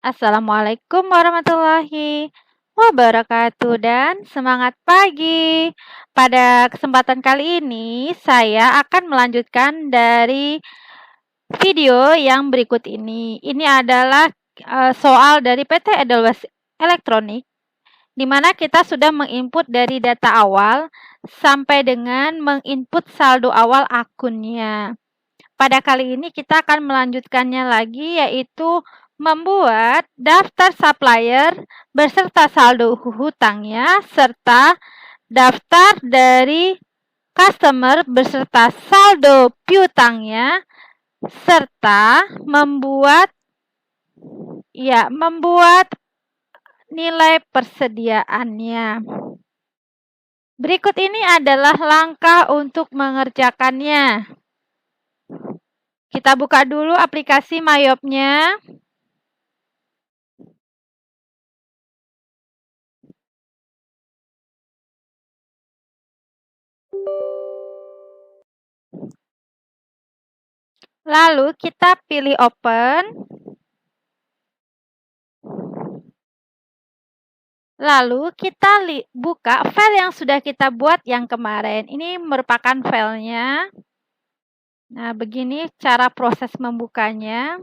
Assalamualaikum warahmatullahi wabarakatuh dan semangat pagi. Pada kesempatan kali ini saya akan melanjutkan dari video yang berikut ini. Ini adalah soal dari PT Edelweiss Elektronik di mana kita sudah menginput dari data awal sampai dengan menginput saldo awal akunnya. Pada kali ini kita akan melanjutkannya lagi, yaitu membuat daftar supplier beserta saldo hutangnya serta daftar dari customer beserta saldo piutangnya serta membuat nilai persediaannya. Berikut ini adalah langkah untuk mengerjakannya. Kita buka dulu aplikasi Mayopnya. Lalu kita pilih open. Lalu kita buka file yang sudah kita buat yang kemarin. Ini merupakan filenya. Nah, begini cara proses membukanya.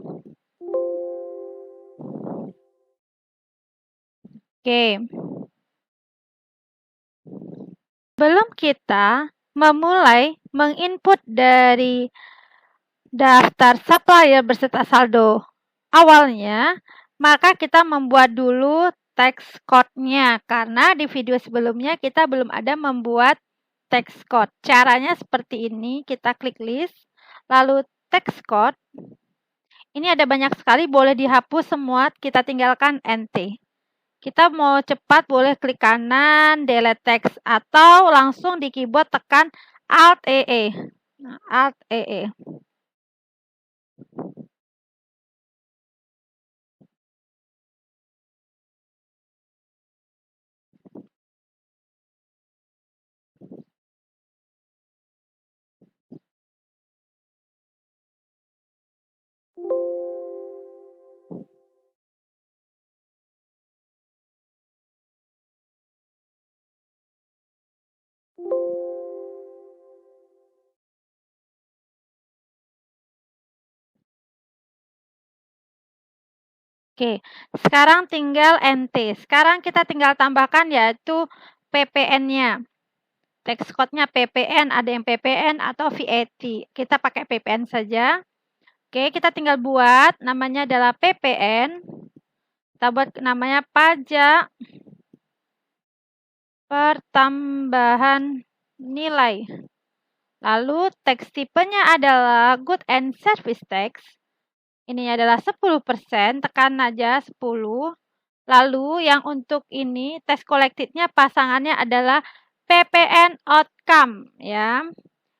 Oke. Sebelum kita memulai menginput dari daftar supplier beserta saldo awalnya, maka kita membuat dulu text code-nya karena di video sebelumnya kita belum ada membuat text code. Caranya seperti ini, kita klik list, lalu text code. Ini ada banyak sekali, boleh dihapus semua, kita tinggalkan NT. Kita mau cepat boleh klik kanan, delete text, atau langsung di keyboard tekan Alt EE. Nah, Alt EE. Oke, sekarang tinggal NT. Sekarang kita tinggal tambahkan yaitu PPN-nya. Text code-nya PPN, ada yang PPN atau VAT. Kita pakai PPN saja. Oke, kita tinggal buat, namanya adalah PPN. Kita buat namanya pajak pertambahan nilai. Lalu teks tipenya adalah good and service tax. Ini adalah 10%, tekan aja 10. Lalu yang untuk ini tax collected-nya pasangannya adalah PPN outcome ya.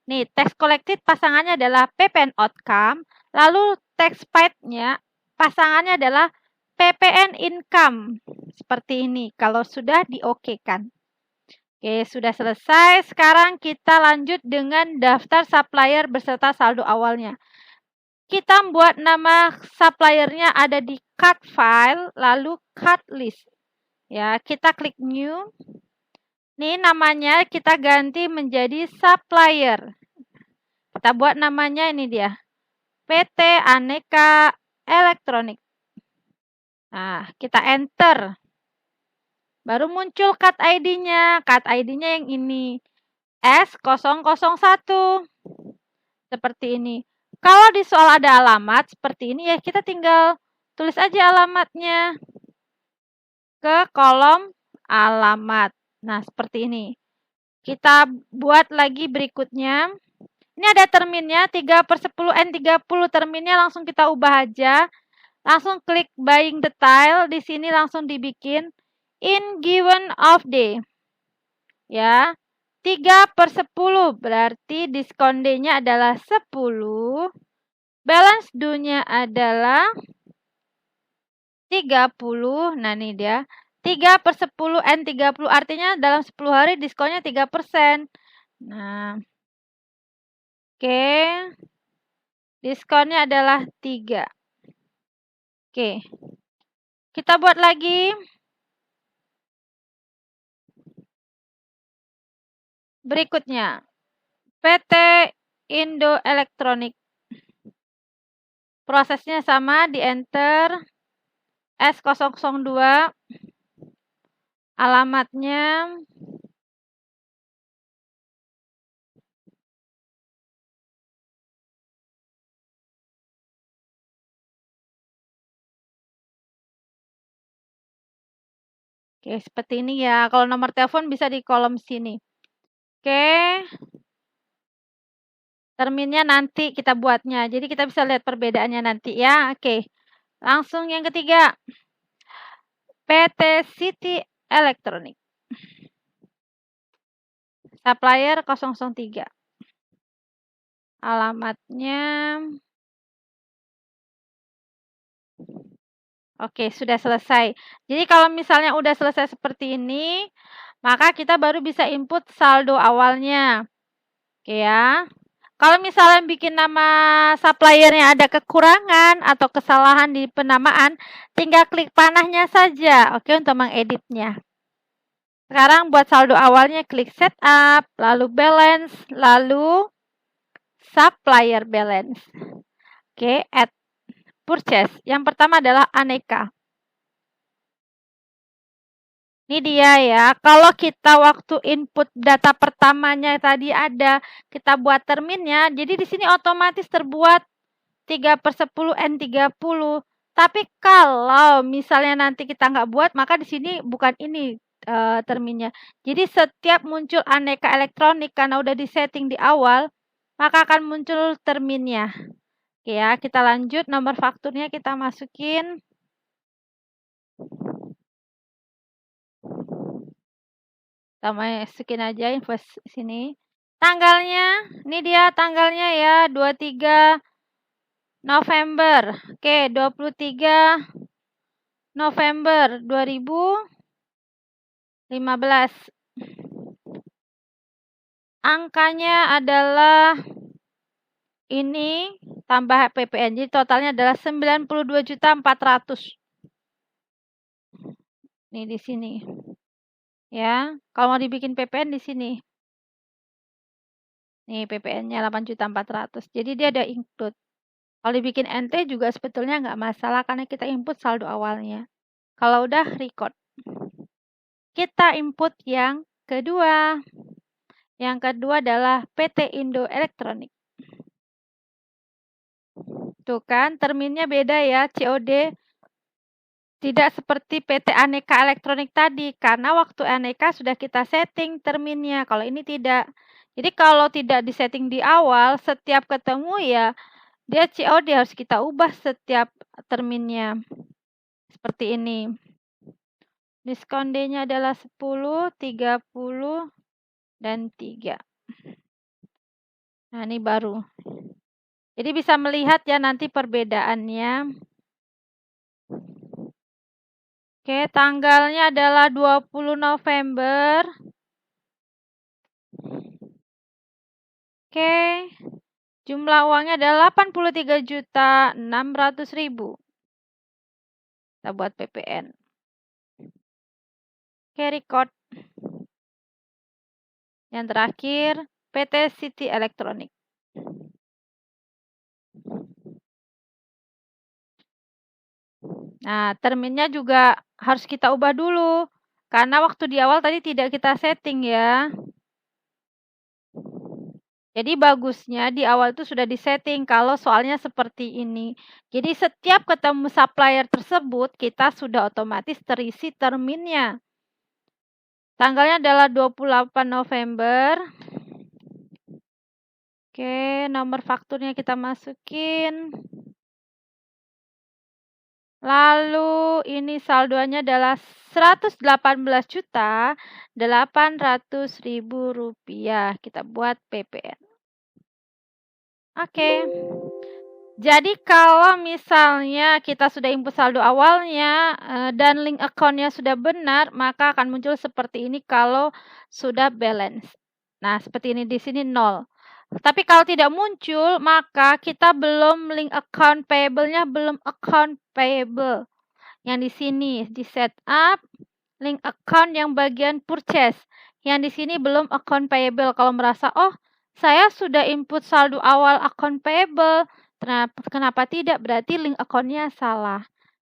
Nih, tax collected pasangannya adalah PPN outcome, lalu tax paid-nya pasangannya adalah PPN income. Seperti ini kalau sudah di-oke-kan. Oke, sudah selesai. Sekarang kita lanjut dengan daftar supplier beserta saldo awalnya. Kita buat nama suppliernya ada di cut file, lalu cut list. Ya, kita klik new. Ini namanya kita ganti menjadi supplier. Kita buat namanya ini dia. PT Aneka Elektronik. Nah, kita enter. Baru muncul cut ID-nya. Cut ID-nya yang ini. S001. Seperti ini. Kalau di soal ada alamat seperti ini ya kita tinggal tulis aja alamatnya ke kolom alamat. Nah, seperti ini. Kita buat lagi berikutnya. Ini ada terminnya 3/10 N30 terminnya langsung kita ubah aja. Langsung klik buying detail di sini langsung dibikin in given of day. Ya. 3/10 berarti diskon D-nya adalah 10. Balance due-nya adalah 30. Nah, ini dia. 3/10 N30 artinya dalam 10 hari diskonnya 3%. Nah. Oke. Diskonnya adalah 3. Oke. Kita buat lagi. Berikutnya, PT Indo Elektronik. Prosesnya sama, di enter. S002. Alamatnya oke, seperti ini ya. Kalau nomor telepon bisa di kolom sini. Oke. Terminnya nanti kita buatnya. Jadi kita bisa lihat perbedaannya nanti ya. Oke. Langsung yang ketiga. PT City Electronic. Supplier 003. Alamatnya. Oke, sudah selesai. Jadi kalau misalnya udah selesai seperti ini, maka kita baru bisa input saldo awalnya. Oke ya. Kalau misalnya bikin nama suppliernya ada kekurangan atau kesalahan di penamaan, tinggal klik panahnya saja, oke, untuk mengeditnya. Sekarang buat saldo awalnya, klik setup, lalu balance, lalu supplier balance. Oke, add purchase. Yang pertama adalah aneka. Ini dia ya, kalau kita waktu input data pertamanya tadi ada, kita buat terminnya, jadi di sini otomatis terbuat 3/10 N30. Tapi kalau misalnya nanti kita nggak buat, maka di sini bukan ini terminnya. Jadi setiap muncul aneka elektronik karena udah disetting di awal, maka akan muncul terminnya. Oke ya, kita lanjut, nomor fakturnya kita masukin. Kita masukin aja invoice sini. Tanggalnya, ini dia tanggalnya ya, 23 November. Oke, 23 November 2015. Angkanya adalah ini tambah PPN. Jadi totalnya adalah 92.400.000. Nih di sini. Ya, kalau mau dibikin PPN di sini. Nih PPN-nya 8.400.000. Jadi dia ada include. Kalau dibikin NT juga sebetulnya nggak masalah karena kita input saldo awalnya. Kalau udah record. Kita input yang kedua. Yang kedua adalah PT Indo Elektronik. Tuh kan, terminnya beda ya, COD. Tidak seperti PT Aneka Elektronik tadi, karena waktu Aneka sudah kita setting terminnya. Kalau ini tidak. Jadi kalau tidak disetting di awal, setiap ketemu ya, dia COD harus kita ubah setiap terminnya. Seperti ini. Diskon D-nya adalah 10, 30, dan 3. Nah, ini baru. Jadi bisa melihat ya nanti perbedaannya. Oke, tanggalnya adalah 20 November. Oke. Jumlah uangnya adalah 83.600.000. Kita buat PPN. Oke, record. Yang terakhir, PT City Electronic. Nah, terminnya juga harus kita ubah dulu. Karena waktu di awal tadi tidak kita setting ya. Jadi bagusnya di awal itu sudah disetting kalau soalnya seperti ini. Jadi setiap ketemu supplier tersebut, kita sudah otomatis terisi terminnya. Tanggalnya adalah 28 November. Oke, nomor fakturnya kita masukin. Lalu ini saldonya adalah 118.800.000 rupiah. Kita buat PPN. Oke. Jadi kalau misalnya kita sudah input saldo awalnya dan link account-nya sudah benar, maka akan muncul seperti ini kalau sudah balance. Nah, seperti ini di sini 0. Tapi kalau tidak muncul, maka kita belum link account payable-nya belum account payable. Yang di sini di setup link account yang bagian purchase. Yang di sini belum account payable. Kalau merasa, oh saya sudah input saldo awal account payable, kenapa tidak? Berarti link account-nya salah.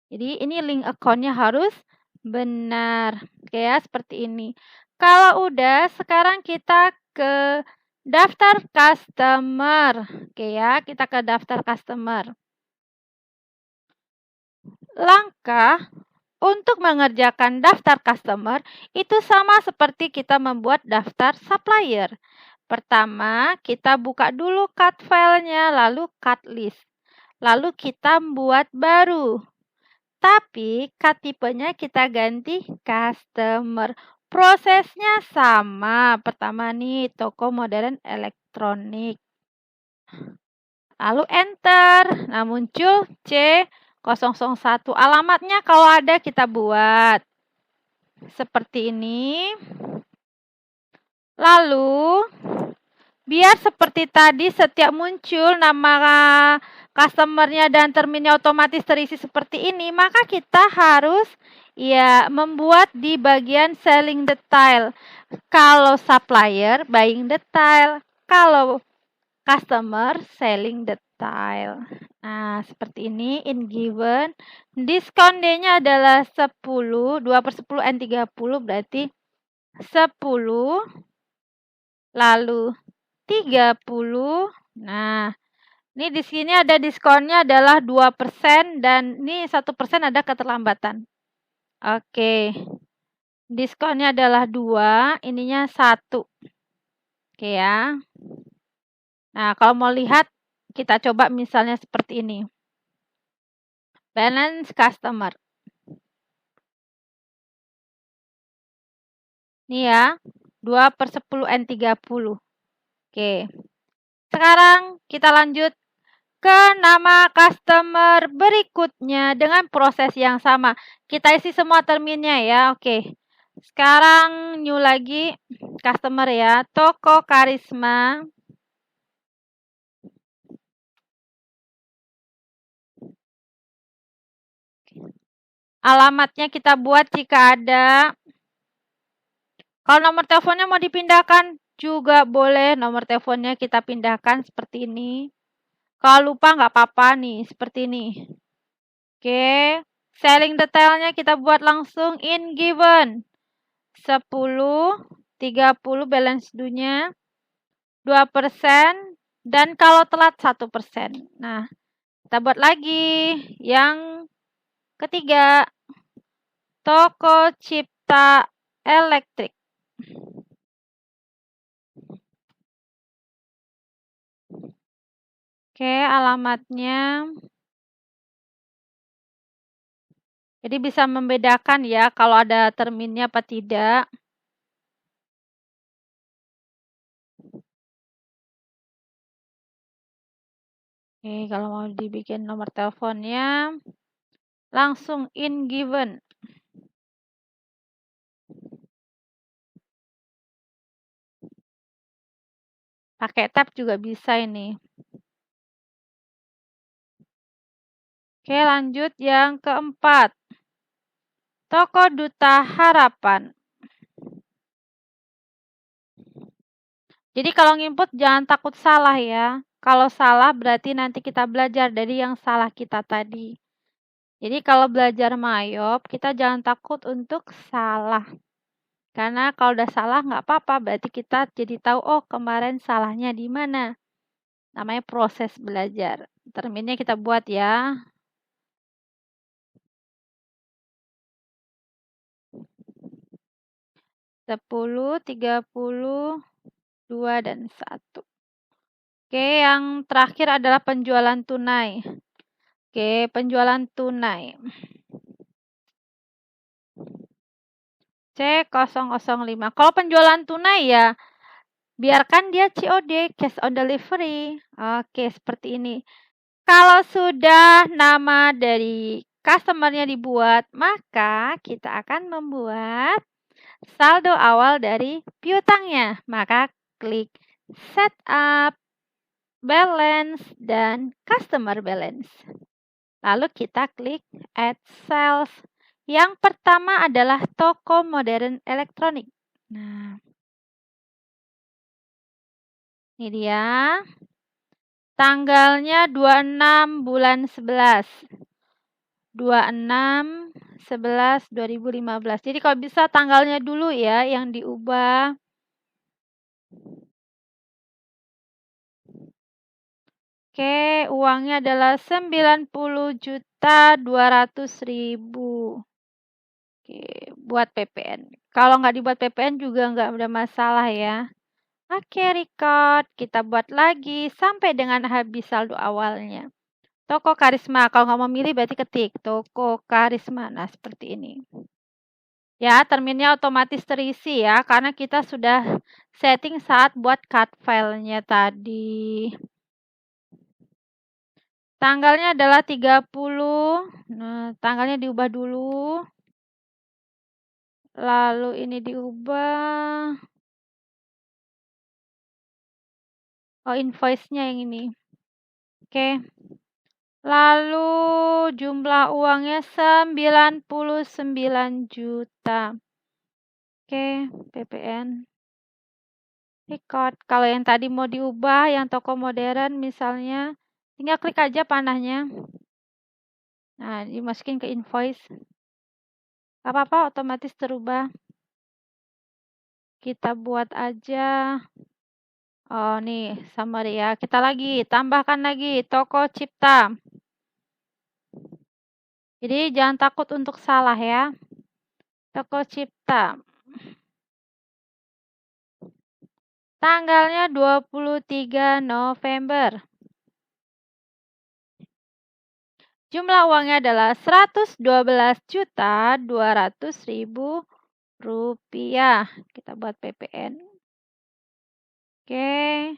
Jadi ini link account-nya harus benar. Oke ya, seperti ini. Kalau udah, sekarang kita ke daftar customer. Oke ya, kita ke daftar customer. Langkah untuk mengerjakan daftar customer itu sama seperti kita membuat daftar supplier. Pertama, kita buka dulu cut filenya, lalu cut list. Lalu kita buat baru. Tapi cut tipenya kita ganti customer. Prosesnya sama. Pertama nih, toko modern elektronik. Lalu enter. Nah, muncul C001. Alamatnya kalau ada kita buat. Seperti ini. Lalu, biar seperti tadi setiap muncul nama customer-nya dan terminnya otomatis terisi seperti ini, maka kita harus membuat di bagian selling detail. Kalau supplier, buying detail. Kalau customer, selling detail. Nah, seperti ini in given. Diskon D-nya adalah 10, 2/10 N30 berarti 10. Lalu 30. Nah, ini di sini ada diskonnya adalah 2% dan ini 1% ada keterlambatan. Oke. Diskonnya adalah 2, ininya 1. Oke ya. Nah, kalau mau lihat kita coba misalnya seperti ini. Balance customer. Ini ya, 2/10 N30. Oke. Sekarang kita lanjut ke nama customer berikutnya dengan proses yang sama. Kita isi semua terminnya ya. Oke. Sekarang new lagi customer ya. Toko Karisma. Alamatnya kita buat jika ada. Kalau nomor teleponnya mau dipindahkan juga boleh. Nomor teleponnya kita pindahkan seperti ini. Kalau lupa nggak apa-apa nih, seperti ini. Oke. Selling detailnya kita buat langsung in given. 10, 30 balance due-nya, 2%, dan kalau telat 1%. Nah, kita buat lagi yang ketiga. Toko Cipta Elektrik. Oke, alamatnya. Jadi bisa membedakan ya kalau ada terminnya apa tidak. Oke, kalau mau dibikin nomor teleponnya, langsung in given. Pakai tab juga bisa ini. Oke, lanjut yang keempat. Toko Duta Harapan. Jadi kalau nginput jangan takut salah ya. Kalau salah berarti nanti kita belajar dari yang salah kita tadi. Jadi kalau belajar mayop, kita jangan takut untuk salah. Karena kalau udah salah nggak apa-apa, berarti kita jadi tahu, oh kemarin salahnya di mana. Namanya proses belajar. Terminnya kita buat ya. Sepuluh, 30, 2, dan 1. Oke, yang terakhir adalah penjualan tunai. Oke, penjualan tunai. C005. Kalau penjualan tunai ya, biarkan dia COD, cash on delivery. Oke, seperti ini. Kalau sudah nama dari customer-nya dibuat, maka kita akan membuat saldo awal dari piutangnya. Maka klik setup, balance, dan customer balance. Lalu kita klik add sales. Yang pertama adalah toko modern elektronik. Nah, ini dia. Tanggalnya 26 bulan 11. 26/11/2015. Jadi kalau bisa tanggalnya dulu ya yang diubah. Oke, uangnya adalah 90.200.000. Oke, buat PPN. Kalau nggak dibuat PPN juga nggak ada masalah ya. Oke, record. Kita buat lagi sampai dengan habis saldo awalnya. Toko Karisma. Kalau nggak mau milih berarti ketik Toko Karisma. Nah, seperti ini. Ya, terminnya otomatis terisi ya, karena kita sudah setting saat buat cut filenya tadi. Tanggalnya adalah 30. Nah, tanggalnya diubah dulu. Lalu ini diubah. Oh, invoice-nya yang ini. Oke. Lalu jumlah uangnya 99 juta. Oke, PPN. Record. Kalau yang tadi mau diubah, yang toko modern misalnya, tinggal klik aja panahnya. Nah, dimasukin ke invoice. Gak apa-apa, otomatis terubah. Kita buat aja. Oh, nih, summary ya. Kita lagi, tambahkan lagi toko cipta. Jadi, jangan takut untuk salah ya. Toko cipta. Tanggalnya 23 November. Jumlah uangnya adalah 112.200.000 rupiah. Kita buat PPN. Oke.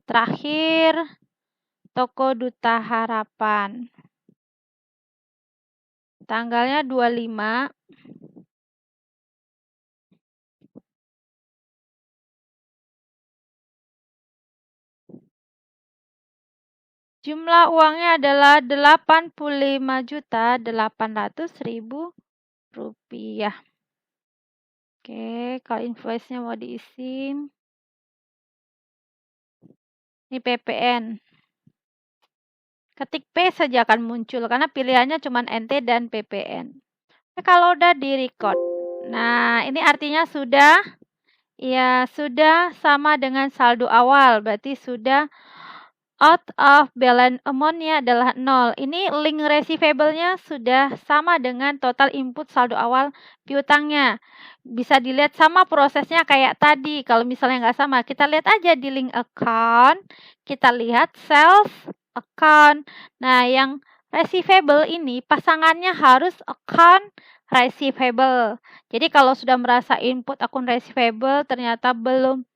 Terakhir, Toko Duta Harapan. Tanggalnya 25. Jumlah uangnya adalah 85.800.000 rupiah. Oke, kalau invoice-nya mau diisi. Ini PPN. Ketik P saja akan muncul karena pilihannya cuma NT dan PPN. Nah, kalau udah di-record. Nah, ini artinya sudah sama dengan saldo awal. Berarti sudah out of balance amount-nya adalah 0. Ini link receivable-nya sudah sama dengan total input saldo awal piutangnya. Bisa dilihat sama prosesnya kayak tadi. Kalau misalnya nggak sama, kita lihat aja di link account. Kita lihat sales account. Nah, yang receivable ini pasangannya harus account receivable. Jadi kalau sudah merasa input akun receivable ternyata belum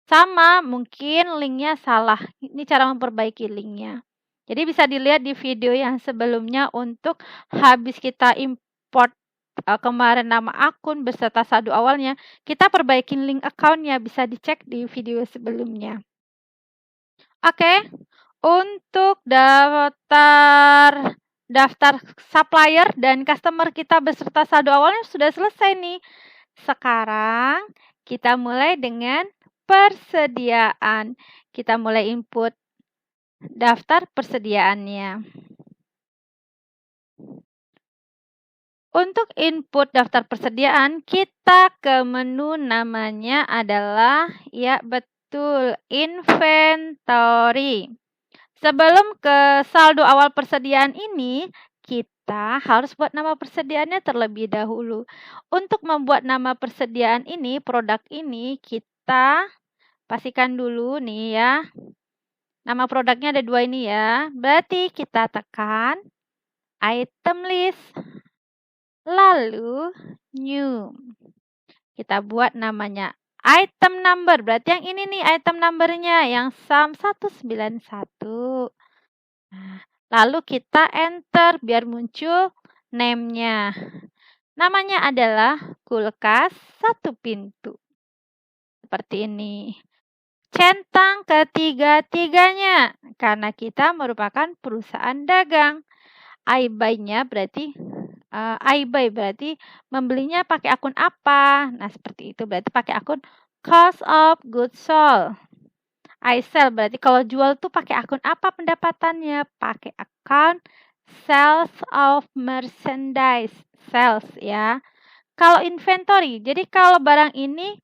sama, mungkin linknya salah. Ini cara memperbaiki linknya. Jadi bisa dilihat di video yang sebelumnya untuk habis kita import kemarin nama akun beserta saldo awalnya, kita perbaikin link account-nya, bisa dicek di video sebelumnya. Oke, untuk daftar supplier dan customer kita beserta saldo awalnya sudah selesai nih. Sekarang kita mulai dengan persediaan. Kita mulai input daftar persediaannya. Untuk input daftar persediaan, kita ke menu namanya adalah, ya betul, inventory. Sebelum ke saldo awal persediaan ini, kita harus buat nama persediaannya terlebih dahulu. Untuk membuat nama persediaan ini, produk ini, kita pastikan dulu nih ya. Nama produknya ada 2 ini ya. Berarti kita tekan item list. Lalu new. Kita buat namanya item number. Berarti yang ini nih item numbernya yang sum 191. Nah, lalu kita enter biar muncul name-nya. Namanya adalah kulkas 1 pintu. Seperti ini. Centang ketiga-tiganya karena kita merupakan perusahaan dagang. I buy-nya berarti I buy berarti membelinya pakai akun apa? Nah, seperti itu berarti pakai akun cost of goods sold. I sell berarti kalau jual tuh pakai akun apa pendapatannya? Pakai akun sales of merchandise. Sales ya. Kalau inventory, jadi kalau barang ini,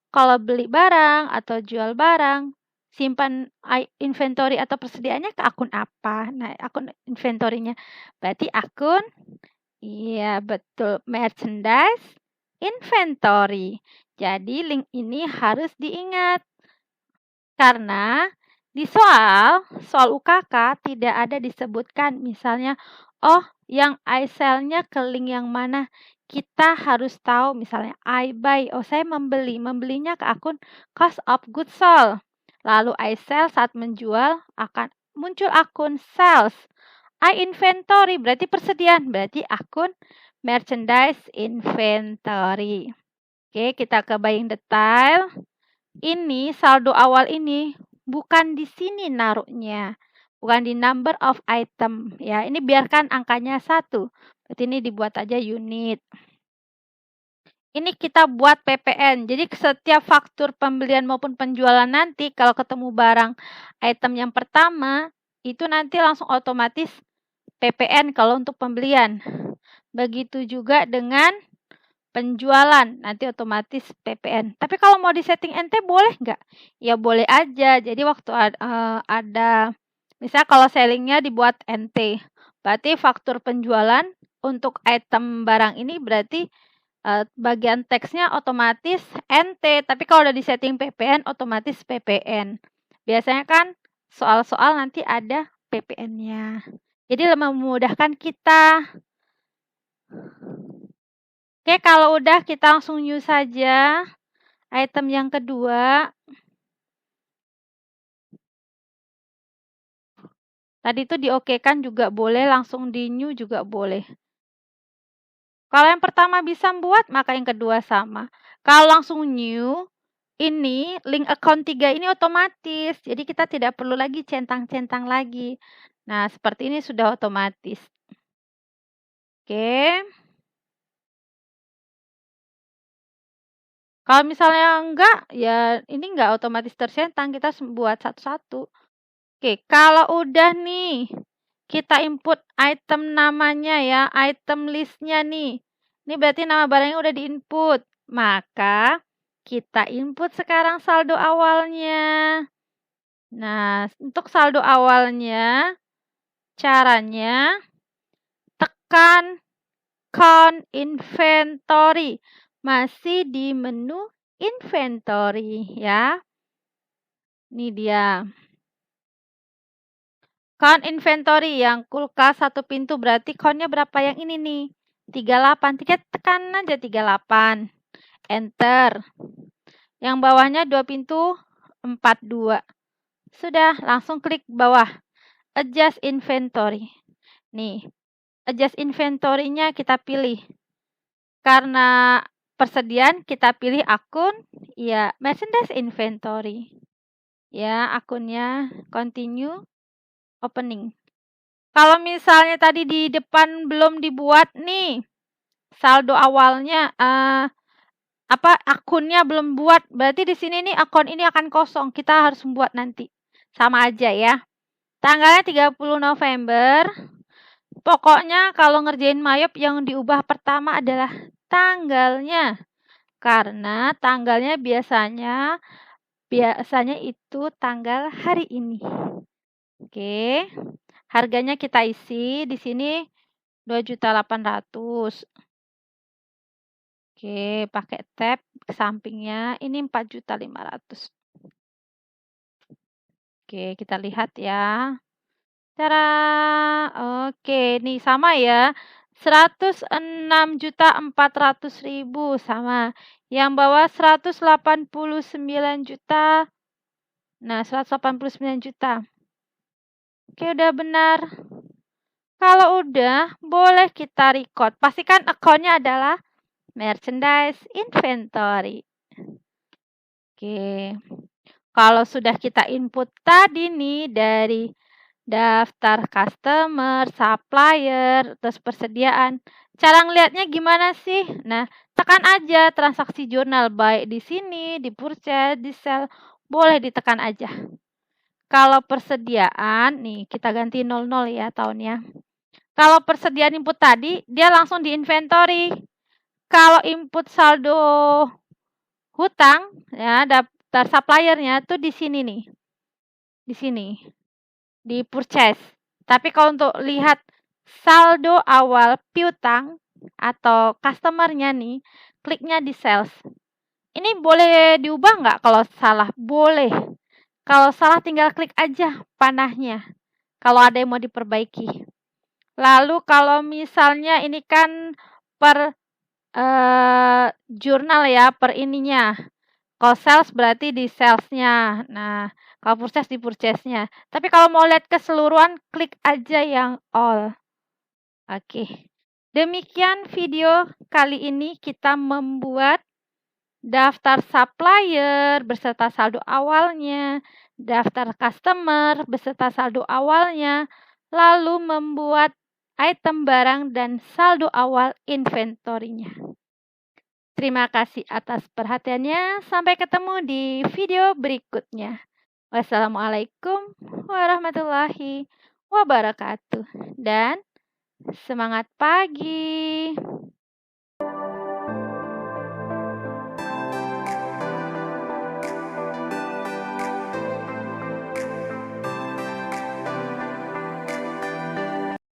kalau beli barang atau jual barang, simpan inventory atau persediaannya ke akun apa? Nah, akun inventory-nya berarti akun, iya betul, merchandise inventory. Jadi link ini harus diingat. Karena di soal UKK tidak ada disebutkan misalnya, oh yang I sell-nya ke link yang mana. Kita harus tahu misalnya I buy, oh saya membelinya ke akun cost of goods sold. Lalu I sell saat menjual akan muncul akun sales. I inventory berarti persediaan, berarti akun merchandise inventory. Oke, kita ke buying detail. Ini saldo awal ini bukan di sini naruhnya, bukan di number of item ya. Ini biarkan angkanya 1. Berarti ini dibuat aja unit. Ini kita buat PPN. Jadi setiap faktur pembelian maupun penjualan nanti kalau ketemu barang item yang pertama itu nanti langsung otomatis PPN kalau untuk pembelian. Begitu juga dengan penjualan, nanti otomatis PPN. Tapi kalau mau disetting NT boleh nggak? Ya boleh aja. Jadi waktu ada, misal kalau sellingnya dibuat NT, berarti faktur penjualan untuk item barang ini berarti bagian teksnya otomatis NT. Tapi kalau udah disetting PPN, otomatis PPN. Biasanya kan soal-soal nanti ada PPN-nya. Jadi memudahkan kita. Oke, kalau udah kita langsung new saja. Item yang kedua. Tadi itu diokekan juga boleh, langsung di new juga boleh. Kalau yang pertama bisa buat, maka yang kedua sama. Kalau langsung new, ini link account 3 ini otomatis. Jadi kita tidak perlu lagi centang-centang lagi. Nah, seperti ini sudah otomatis. Oke. Kalau misalnya enggak, ya ini enggak otomatis tercentang, kita buat satu-satu. Oke, kalau udah nih, kita input item namanya ya, item listnya nih. Ini berarti nama barangnya udah diinput. Maka, kita input sekarang saldo awalnya. Nah, untuk saldo awalnya, caranya tekan count inventory. Masih di menu inventory ya. Ini dia. Count inventory yang kulkas 1 pintu berarti count-nya berapa yang ini nih? 38. Tekan aja 38. Enter. Yang bawahnya 2 pintu 42. Sudah, langsung klik bawah. Adjust inventory. Nih, adjust inventory-nya kita pilih. Karena persediaan kita pilih akun ya merchandise inventory. Ya, akunnya continue opening. Kalau misalnya tadi di depan belum dibuat nih saldo awalnya akunnya belum buat, berarti di sini nih akun ini akan kosong. Kita harus membuat nanti. Sama aja ya. Tanggalnya 30 November. Pokoknya kalau ngerjain Mayop yang diubah pertama adalah tanggalnya. Karena tanggalnya biasanya itu tanggal hari ini. Oke. Harganya kita isi di sini 2.800.000. Oke, pakai tab ke sampingnya ini 4.500.000. Oke, kita lihat ya. Cara oke, nih sama ya. 106.400.000 sama. Yang bawah 189 juta. Nah, 189 juta. Oke, udah benar. Kalau udah, boleh kita record. Pastikan akunnya adalah merchandise inventory. Oke. Kalau sudah kita input tadi nih dari daftar customer, supplier, terus persediaan. Cara ngelihatnya gimana sih? Nah, tekan aja transaksi jurnal baik di sini, di purchase, di sell, boleh ditekan aja. Kalau persediaan, nih kita ganti 00 ya tahunnya. Kalau persediaan input tadi, dia langsung di inventory. Kalau input saldo hutang, ya daftar suppliernya tuh di sini nih. Di sini. Di purchase. Tapi kalau untuk lihat saldo awal piutang atau customer-nya nih, kliknya di sales. Ini boleh diubah nggak kalau salah? Boleh. Kalau salah tinggal klik aja panahnya. Kalau ada yang mau diperbaiki. Lalu kalau misalnya ini kan per jurnal ya, per ininya. Kalau sales berarti di salesnya. Nah, kalau purchase di purchase-nya. Tapi kalau mau lihat keseluruhan, klik aja yang all. Oke. Demikian video kali ini kita membuat daftar supplier beserta saldo awalnya, daftar customer beserta saldo awalnya, lalu membuat item barang dan saldo awal inventory-nya. Terima kasih atas perhatiannya. Sampai ketemu di video berikutnya. Wassalamualaikum warahmatullahi wabarakatuh. Dan semangat pagi.